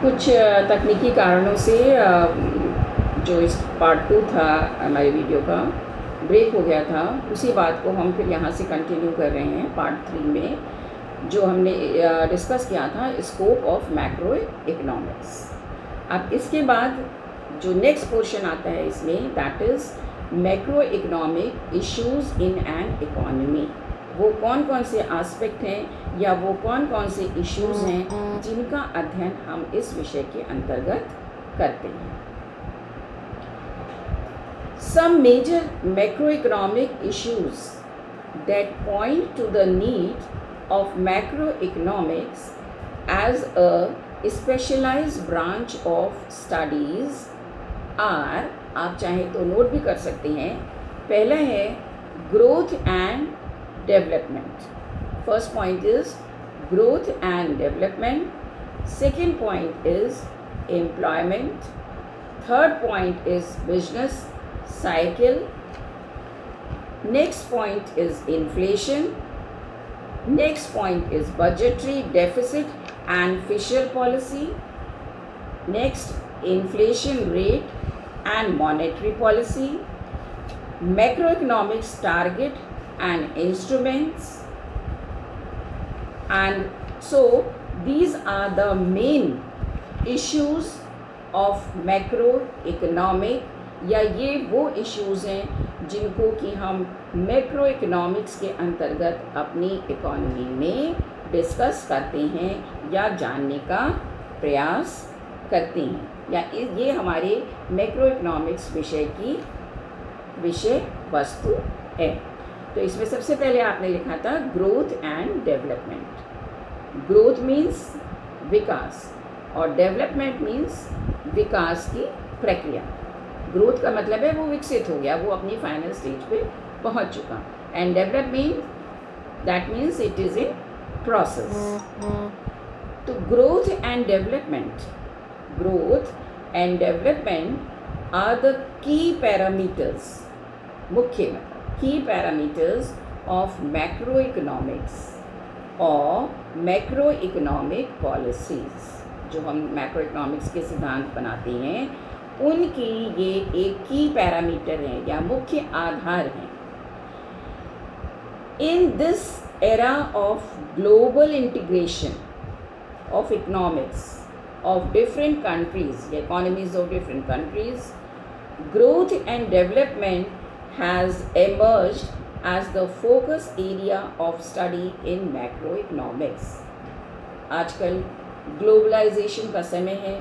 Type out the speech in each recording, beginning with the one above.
कुछ तकनीकी कारणों से जो इस पार्ट 2 था हमारे वीडियो का ब्रेक हो गया था, उसी बात को हम फिर यहाँ से कंटिन्यू कर रहे हैं पार्ट 3 में, जो हमने डिस्कस किया था स्कोप ऑफ मैक्रो इकोनॉमिक्स। अब इसके बाद जो नेक्स्ट पोर्शन आता है इसमें, that is macro economic issues in an economy. वो कौन कौन से एस्पेक्ट हैं या वो कौन कौन से इश्यूज़ हैं जिनका अध्ययन हम इस विषय के अंतर्गत करते हैं। Some major macroeconomic issues that point to the need of macroeconomics as a specialized branch of studies are, आप चाहें तो नोट भी कर सकते हैं। पहला है growth and development. First point is growth and development. Second point is employment. Third point is business cycle. Next point is inflation. Next point is budgetary deficit and fiscal policy. Next, inflation rate and monetary policy. Macroeconomics target and instruments. And so these are the main issues of macroeconomic, या ये वो issues हैं जिनको कि हम macro economics के अंतर्गत अपनी इकोनॉमी में डिस्कस करते हैं या जानने का प्रयास करते हैं, या ये हमारे मैक्रो इकोनॉमिक्स विषय की विषय वस्तु है। तो इसमें सबसे पहले आपने लिखा था growth and development. Growth means विकास और डेवलपमेंट मीन्स विकास की प्रक्रिया। ग्रोथ का मतलब है वो विकसित हो गया, वो अपनी फाइनल स्टेज पे पहुंच चुका। And development that means it is in process. तो growth and development are the key parameters, मुख्य key parameters of macro economics और मैक्रो इकोनॉमिक पॉलिसीज़। जो हम मैक्रो इकोनॉमिक्स के सिद्धांत बनाते हैं उनकी ये एक की पैरामीटर हैं या मुख्य आधार हैं। In this era of global integration of economics of different countries, economies of different countries, growth and development has emerged as the focus area of study in macroeconomics। आजकल ग्लोबलाइजेशन का समय है।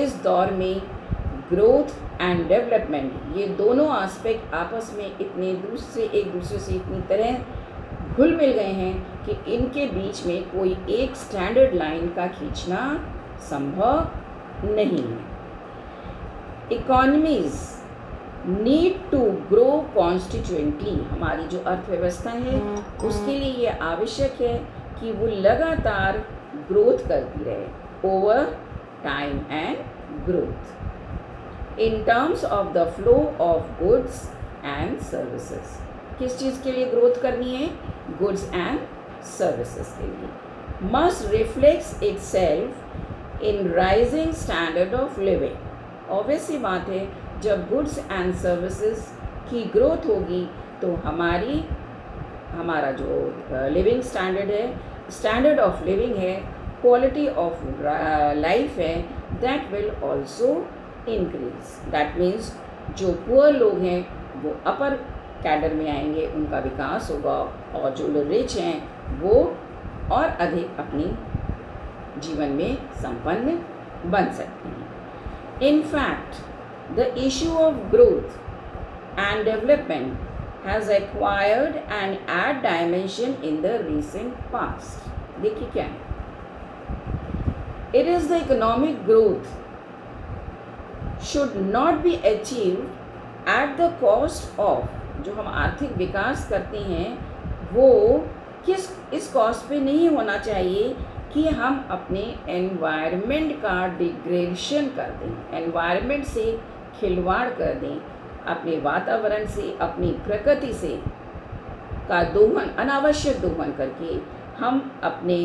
इस दौर में ग्रोथ एंड डेवलपमेंट ये दोनों aspect आपस में इतने एक दूसरे से इतनी तरह घुल मिल गए हैं कि इनके बीच में कोई एक स्टैंडर्ड लाइन का खींचना संभव नहीं है। Economies need to grow constituently. हमारी जो अर्थव्यवस्था है उसके लिए ये आवश्यक है कि वो लगातार ग्रोथ करती रहे, over time and growth, in terms of the flow of goods and services. किस चीज़ के लिए ग्रोथ करनी है? गुड्स एंड सर्विसेज के लिए। Must reflects itself in rising standard of living. Obvious सी बात है, जब गुड्स एंड सर्विसेज की ग्रोथ होगी तो हमारा जो लिविंग स्टैंडर्ड है, स्टैंडर्ड ऑफ लिविंग है, क्वालिटी ऑफ लाइफ है, that will also increase. That means जो पुअर लोग हैं वो अपर कैडर में आएंगे, उनका विकास होगा, और जो लोग रिच हैं वो और अधिक अपनी जीवन में संपन्न बन सकते हैं। In fact the issue of growth and development has acquired an add dimension in the recent past. देखिए क्या है, it is the economic growth should not be achieved at the cost of, जो हम आर्थिक विकास करते हैं वो इस कॉस्ट पे नहीं होना चाहिए कि हम अपने एनवायरनमेंट का डिग्रेडेशन कर दें, एनवायरनमेंट से खिलवाड़ कर दें, अपने वातावरण से, अपनी प्रकृति से का दोहन, अनावश्यक दोहन करके हम अपने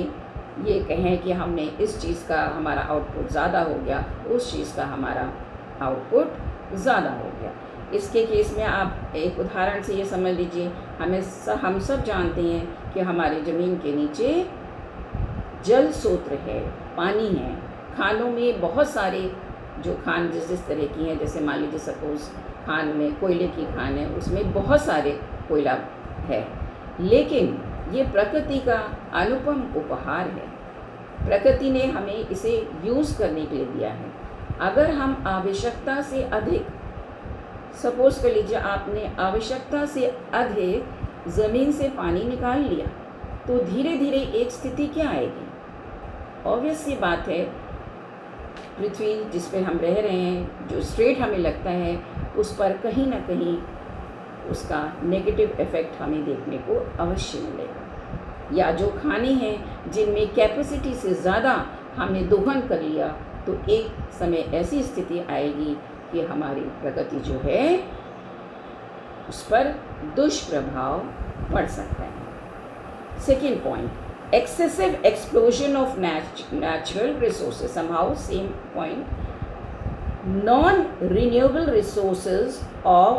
ये कहें कि हमने इस चीज़ का हमारा आउटपुट ज़्यादा हो गया, उस चीज़ का हमारा आउटपुट ज़्यादा हो गया। इसके केस में आप एक उदाहरण से ये समझ लीजिए, हम सब जानते हैं कि हमारी ज़मीन के नीचे जल स्रोत है, पानी है। खानों में बहुत सारे जो खान जिस तरह की हैं, जैसे मान लीजिए सपोज़ खान में कोयले की खान है, उसमें बहुत सारे कोयला है, लेकिन ये प्रकृति का अनुपम उपहार है। प्रकृति ने हमें इसे यूज़ करने के लिए दिया है। अगर हम आवश्यकता से अधिक, सपोज़ कर लीजिए आपने आवश्यकता से अधिक ज़मीन से पानी निकाल लिया, तो धीरे धीरे एक स्थिति क्या आएगी? ऑब्वियस सी बात है, पृथ्वी जिस पे हम रह रहे हैं, जो स्ट्रेट हमें लगता है, उस पर कहीं ना कहीं उसका नेगेटिव इफ़ेक्ट हमें देखने को अवश्य मिलेगा। या जो खाने हैं जिनमें कैपेसिटी से ज़्यादा हमने दोहन कर लिया, तो एक समय ऐसी स्थिति आएगी कि हमारी प्रकृति जो है उस पर दुष्प्रभाव पड़ सकता है। Second point, excessive explosion of natural resources, somehow same point, non-renewable resources or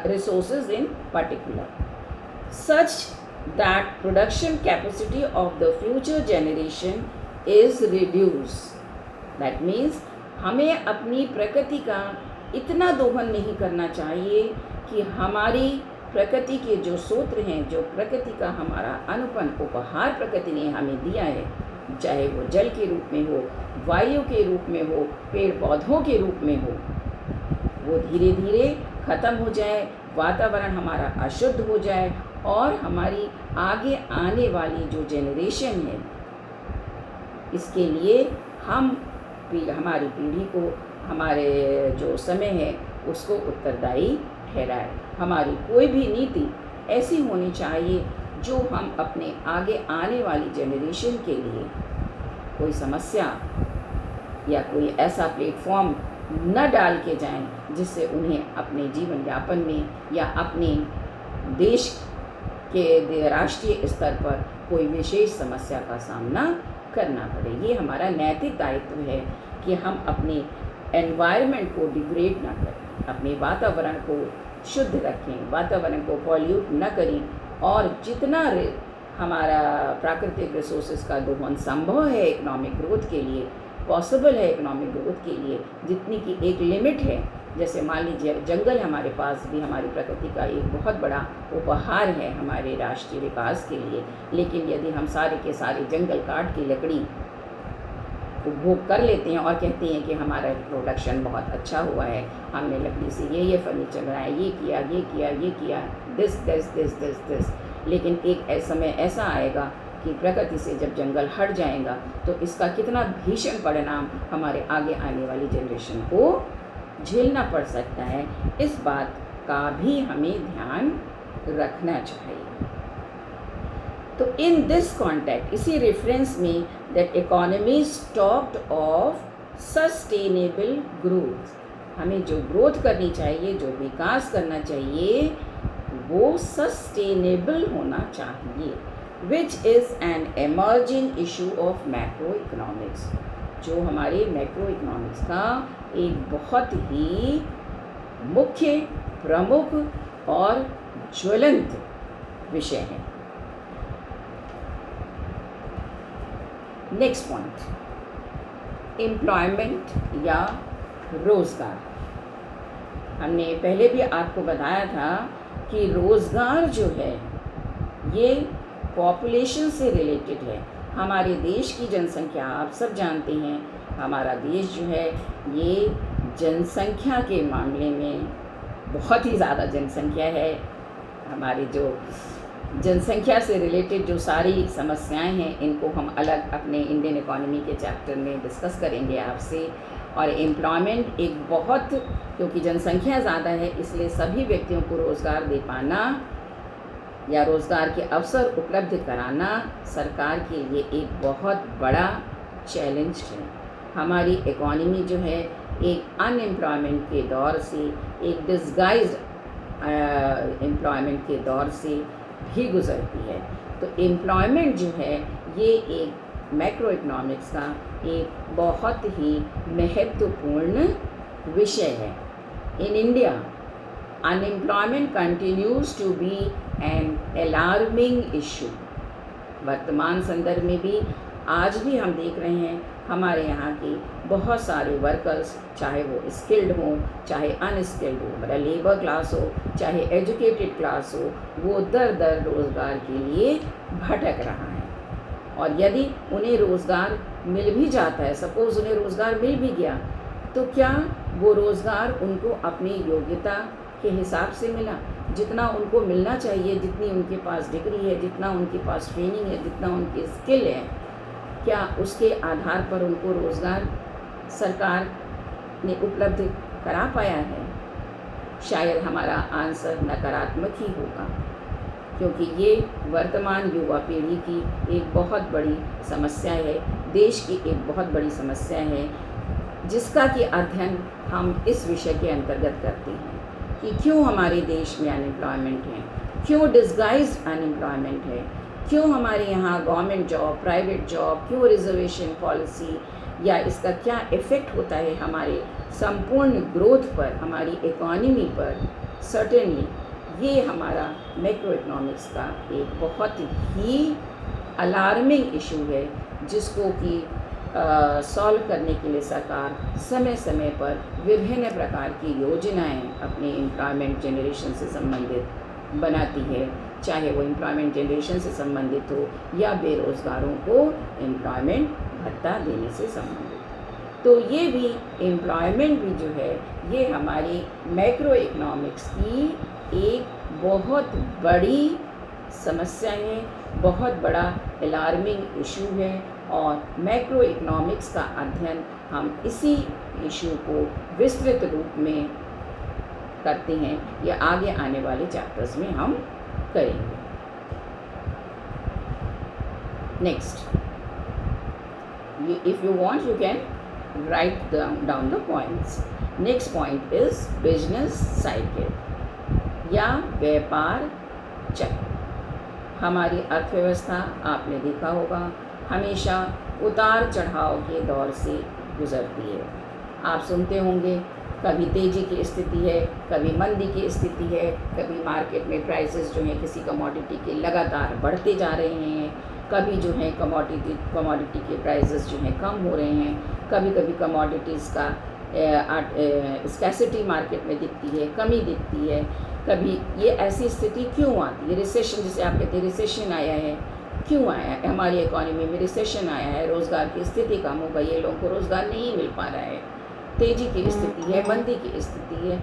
resources in particular, such that production capacity of the future generation is reduced. That means हमें अपनी प्रकृति का इतना दोहन नहीं करना चाहिए कि हमारी प्रकृति के जो सूत्र हैं, जो प्रकृति का हमारा अनुपम उपहार प्रकृति ने हमें दिया है, चाहे वो जल के रूप में हो, वायु के रूप में हो, पेड़ पौधों के रूप में हो, वो धीरे धीरे ख़त्म हो जाए, वातावरण हमारा अशुद्ध हो जाए और हमारी आगे आने वाली जो जेनरेशन है, इसके लिए हमारी पीढ़ी को, हमारे जो समय है उसको उत्तरदायी ठहराए। हमारी कोई भी नीति ऐसी होनी चाहिए जो हम अपने आगे आने वाली जनरेशन के लिए कोई समस्या या कोई ऐसा प्लेटफॉर्म न डाल के जाएं जिससे उन्हें अपने जीवन यापन में या अपने देश के राष्ट्रीय स्तर पर कोई विशेष समस्या का सामना करना पड़े। ये हमारा नैतिक दायित्व है कि हम अपने एनवायरनमेंट को डिग्रेड ना करें, अपने वातावरण को शुद्ध रखें, वातावरण को पॉल्यूट न करें और जितना हमारा प्राकृतिक रिसोर्सेज का दोहन संभव है इकोनॉमिक ग्रोथ के लिए, पॉसिबल है इकोनॉमिक ग्रोथ के लिए, जितनी की एक लिमिट है। जैसे मान लीजिए जंगल हमारे पास भी हमारी प्रकृति का एक बहुत बड़ा उपहार है हमारे राष्ट्रीय विकास के लिए, लेकिन यदि हम सारे के सारे जंगल काट के लकड़ी उपभोग कर लेते हैं और कहते हैं कि हमारा प्रोडक्शन बहुत अच्छा हुआ है, हमने लकड़ी से ये फर्नीचर बनाया, ये किया, दिस, लेकिन एक समय ऐसा आएगा कि प्रकृति से जब जंगल हट जाएगा तो इसका कितना भीषण परिणाम हमारे आगे आने वाली जनरेशन को झेलना पड़ सकता है। इस बात का भी हमें ध्यान रखना चाहिए। तो इन दिस कॉन्टेक्स्ट, इसी रेफरेंस में, that economy talked of sustainable growth, हमें जो ग्रोथ करनी चाहिए, जो विकास करना चाहिए, वो सस्टेनेबल होना चाहिए, which is an emerging issue of macro economics, जो हमारे मैक्रो इकोनॉमिक्स का एक बहुत ही मुख्य, प्रमुख और ज्वलंत विषय है। नेक्स्ट पॉइंट, एम्प्लॉयमेंट या रोज़गार। हमने पहले भी आपको बताया था कि रोज़गार जो है ये पॉपुलेशन से रिलेटेड है। हमारे देश की जनसंख्या, आप सब जानते हैं, हमारा देश जो है ये जनसंख्या के मामले में बहुत ही ज़्यादा जनसंख्या है। हमारी जो जनसंख्या से रिलेटेड जो सारी समस्याएं हैं, इनको हम अलग अपने इंडियन इकोनॉमी के चैप्टर में डिस्कस करेंगे आपसे। और एम्प्लॉयमेंट एक बहुत, क्योंकि जनसंख्या ज़्यादा है इसलिए सभी व्यक्तियों को रोज़गार दे पाना या रोज़गार के अवसर उपलब्ध कराना सरकार के लिए एक बहुत बड़ा चैलेंज है। हमारी इकोनॉमी जो है एक अनएम्प्लॉयमेंट के दौर से, एक डिसगाइज्ड एम्प्लॉयमेंट के दौर से भी गुज़रती है। तो एम्प्लॉयमेंट जो है ये एक मैक्रो इकोनॉमिक्स का एक बहुत ही महत्वपूर्ण विषय है। In India unemployment continues to be an alarming issue. वर्तमान संदर्भ में भी आज भी हम देख रहे हैं हमारे यहाँ के बहुत सारे वर्कर्स, चाहे वो स्किल्ड हों चाहे अनस्किल्ड हो, मतलब लेबर क्लास हो चाहे एजुकेटेड क्लास हो, वो दर दर रोज़गार के लिए भटक रहा है। और यदि उन्हें रोज़गार मिल भी जाता है, सपोज़ उन्हें रोज़गार मिल भी गया, तो क्या वो रोज़गार उनको अपनी योग्यता के हिसाब से मिला? जितना उनको मिलना चाहिए, जितनी उनके पास डिग्री है, जितना उनके पास ट्रेनिंग है, जितना उनकी स्किल है, क्या उसके आधार पर उनको रोज़गार सरकार ने उपलब्ध करा पाया है? शायद हमारा आंसर नकारात्मक ही होगा, क्योंकि ये वर्तमान युवा पीढ़ी की एक बहुत बड़ी समस्या है, देश की एक बहुत बड़ी समस्या है, जिसका कि अध्ययन हम इस विषय के अंतर्गत करते हैं कि क्यों हमारे देश में अनएम्प्लॉयमेंट है, क्यों डिस्गाइज्ड अनएम्प्लॉयमेंट है, क्यों हमारे यहाँ गवर्नमेंट जॉब, प्राइवेट जॉब, क्यों रिजर्वेशन पॉलिसी, या इसका क्या इफ़ेक्ट होता है हमारे संपूर्ण ग्रोथ पर, हमारी इकोनॉमी पर। सर्टेनली ये हमारा मैक्रो इकोनॉमिक्स का एक बहुत ही अलार्मिंग इशू है, जिसको कि सॉल्व करने के लिए सरकार समय समय पर विभिन्न प्रकार की योजनाएं अपने एम्प्लॉयमेंट जनरेशन से संबंधित बनाती है, चाहे वो एम्प्लॉयमेंट जनरेशन से संबंधित हो या बेरोज़गारों को एम्प्लॉयमेंट भत्ता देने से संबंधित। तो ये भी एम्प्लॉयमेंट भी जो है, ये हमारी मैक्रो इकोनॉमिक्स की एक बहुत बड़ी समस्या है, बहुत बड़ा अलार्मिंग इशू है। और मैक्रो इकोनॉमिक्स का अध्ययन हम इसी इशू को विस्तृत रूप में करते हैं, या आगे आने वाले चैप्टर्स में हम करेंगे। Next, if you want you can write down the points. Next point is business cycle या व्यापार चक्र। हमारी अर्थव्यवस्था आपने देखा होगा हमेशा उतार चढ़ाव के दौर से गुजरती है। आप सुनते होंगे कभी तेज़ी की स्थिति है, कभी मंदी की स्थिति है, कभी मार्केट में प्राइसेस जो हैं किसी कमोडिटी के लगातार बढ़ते जा रहे हैं, कभी जो है कमोडिटी के प्राइसेस जो हैं कम हो रहे हैं, कभी कभी कमोडिटीज़ का स्कैसिटी मार्केट में दिखती है, कमी दिखती है। कभी ये ऐसी स्थिति क्यों आती है? रिसेशन जिसे आप कहते हैं, रिसेशन आया है, क्यों आया है? हमारी इकोनॉमी में रिसेशन आया है, रोज़गार की स्थिति कम हो गई है, लोगों को रोज़गार नहीं मिल पा रहा है, तेज़ी की स्थिति है, मंदी की स्थिति है,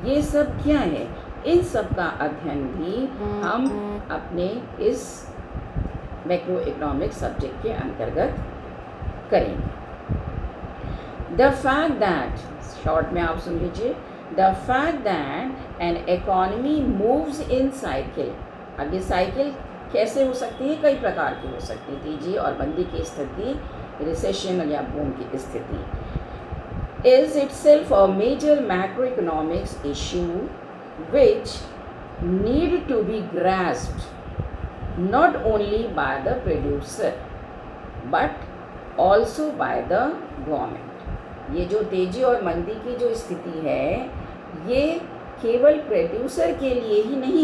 ये सब क्या है? इन सब का अध्ययन भी हम अपने इस मैक्रो इकोनॉमिक सब्जेक्ट के अंतर्गत करेंगे। द फैक्ट दैट, शॉर्ट में आप सुन लीजिए, the fact that an economy moves in cycle. अब ये साइकिल कैसे हो सकती है? कई प्रकार की हो सकती है। तेजी और मंदी की स्थिति, रिसेशन या बूम की स्थिति, is itself a major macroeconomics issue which need to be grasped not only by the producer but also by the government। ये जो तेजी और मंदी की जो स्थिति है, ये केवल प्रोड्यूसर के लिए ही नहीं